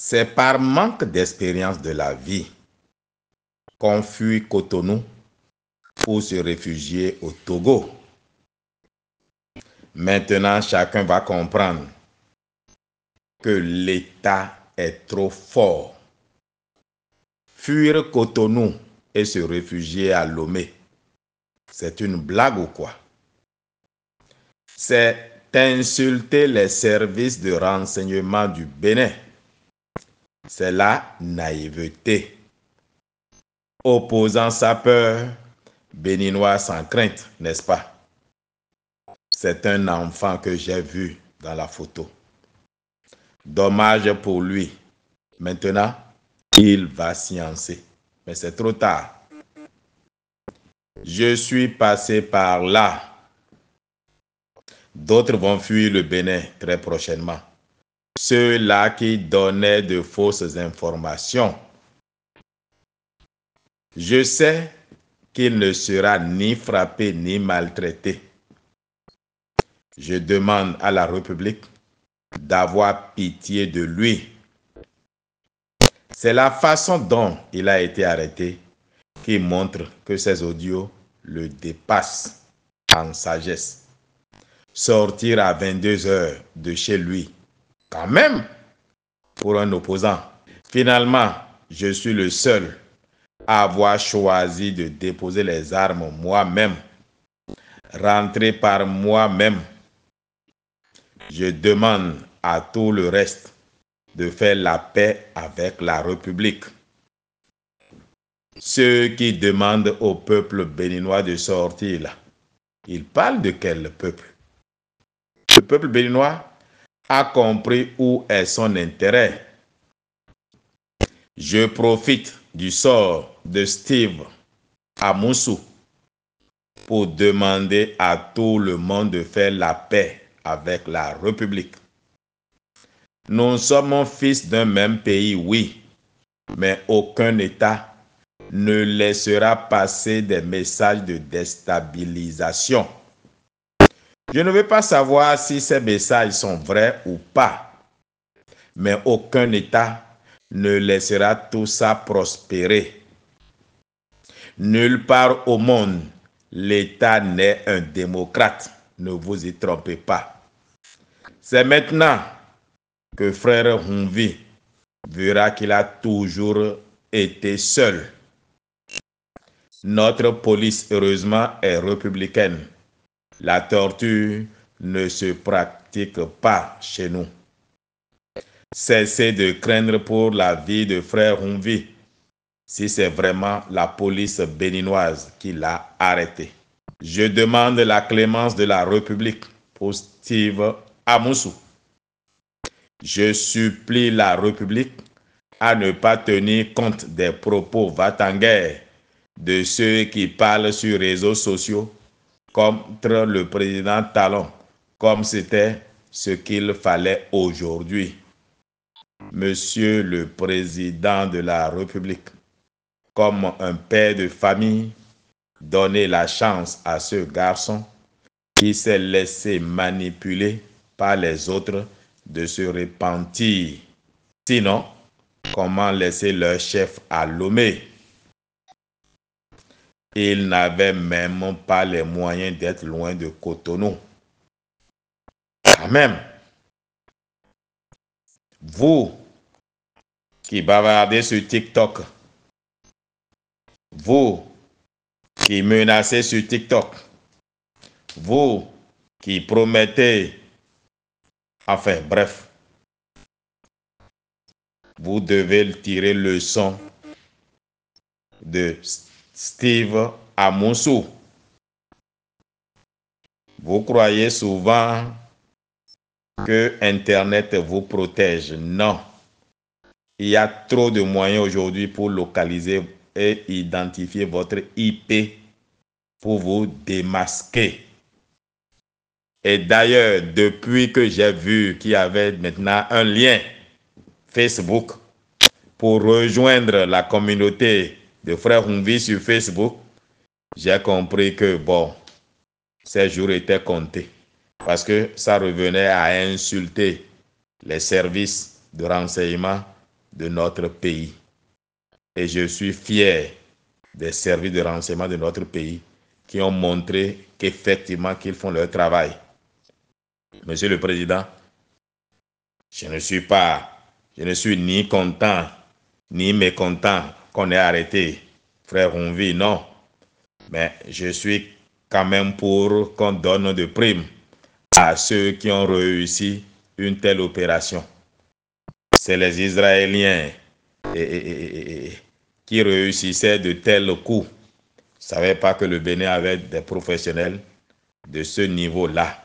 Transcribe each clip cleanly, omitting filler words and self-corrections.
C'est par manque d'expérience de la vie qu'on fuit Cotonou pour se réfugier au Togo. Maintenant, chacun va comprendre que l'État est trop fort. Fuir Cotonou et se réfugier à Lomé, c'est une blague ou quoi? C'est insulter les services de renseignement du Bénin. C'est la naïveté. Opposant sa peur, béninois sans crainte, n'est-ce pas? C'est un enfant que j'ai vu dans la photo. Dommage pour lui. Maintenant, il va sciencer. Mais c'est trop tard. Je suis passé par là. D'autres vont fuir le Bénin très prochainement. Ceux-là qui donnaient de fausses informations. Je sais qu'il ne sera ni frappé ni maltraité. Je demande à la République d'avoir pitié de lui. C'est la façon dont il a été arrêté qui montre que ces audios le dépassent en sagesse. Sortir à 22 heures de chez lui, quand même, pour un opposant. Finalement, je suis le seul à avoir choisi de déposer les armes moi-même, rentrer par moi-même. Je demande à tout le reste de faire la paix avec la République. Ceux qui demandent au peuple béninois de sortir là, ils parlent de quel peuple? Le peuple béninois a compris où est son intérêt. Je profite du sort de Steve Amoussou pour demander à tout le monde de faire la paix avec la République. Nous sommes fils d'un même pays, oui, mais aucun État ne laissera passer des messages de déstabilisation. Je ne veux pas savoir si ces messages sont vrais ou pas, mais aucun État ne laissera tout ça prospérer. Nulle part au monde, l'État n'est un démocrate. Ne vous y trompez pas. C'est maintenant que frère Humvi verra qu'il a toujours été seul. Notre police, heureusement, est républicaine. La torture ne se pratique pas chez nous. Cessez de craindre pour la vie de frère Humvi si c'est vraiment la police béninoise qui l'a arrêté. Je demande la clémence de la République pour Steve Amoussou. Je supplie la République à ne pas tenir compte des propos va-t-en-guerre de ceux qui parlent sur les réseaux sociaux contre le président Talon, comme c'était ce qu'il fallait aujourd'hui. Monsieur le Président de la République, comme un père de famille, donnez la chance à ce garçon qui s'est laissé manipuler par les autres de se repentir. Sinon, comment laisser leur chef à Lomé? Ils n'avaient même pas les moyens d'être loin de Cotonou. Quand même, vous qui bavardez sur TikTok, vous qui menacez sur TikTok, vous qui promettez, enfin bref, vous devez tirer leçon de Steve Amoussou. Vous croyez souvent que Internet vous protège. Non. Il y a trop de moyens aujourd'hui pour localiser et identifier votre IP pour vous démasquer. Et d'ailleurs, depuis que j'ai vu qu'il y avait maintenant un lien Facebook pour rejoindre la communauté de frères Humvi sur Facebook, j'ai compris que bon, ces jours étaient comptés. Parce que ça revenait à insulter les services de renseignement de notre pays. Et je suis fier des services de renseignement de notre pays qui ont montré qu'effectivement qu'ils font leur travail. Monsieur le Président, je ne suis ni content ni mécontent qu'on ait arrêté Frère Ronvi, non. Mais je suis quand même pour qu'on donne de primes à ceux qui ont réussi une telle opération. C'est les Israéliens qui réussissaient de tels coups. Je ne savais pas que le Bénin avait des professionnels de ce niveau-là.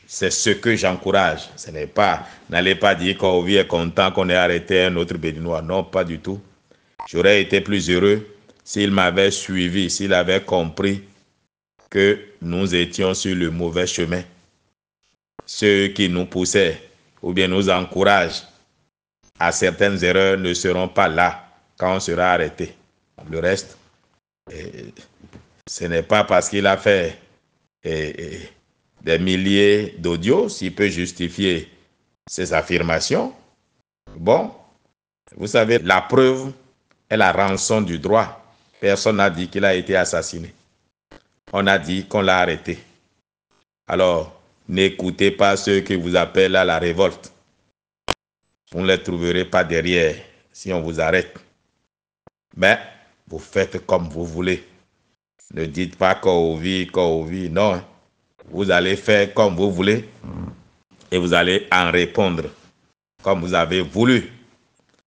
C'est ce que j'encourage. Ce n'est pas, n'allez pas dire qu'Ovi est content qu'on ait arrêté un autre Béninois. Non, pas du tout. J'aurais été plus heureux s'il m'avait suivi, s'il avait compris que nous étions sur le mauvais chemin. Ceux qui nous poussaient ou bien nous encouragent à certaines erreurs ne seront pas là quand on sera arrêté. Le reste, ce n'est pas parce qu'il a fait des milliers d'audios s'il peut justifier ses affirmations. Bon, vous savez, la preuve est la rançon du droit. Personne n'a dit qu'il a été assassiné. On a dit qu'on l'a arrêté. Alors, n'écoutez pas ceux qui vous appellent à la révolte. Vous ne les trouverez pas derrière si on vous arrête. Mais vous faites comme vous voulez. Ne dites pas qu'Ovi, non. Vous allez faire comme vous voulez et vous allez en répondre comme vous avez voulu.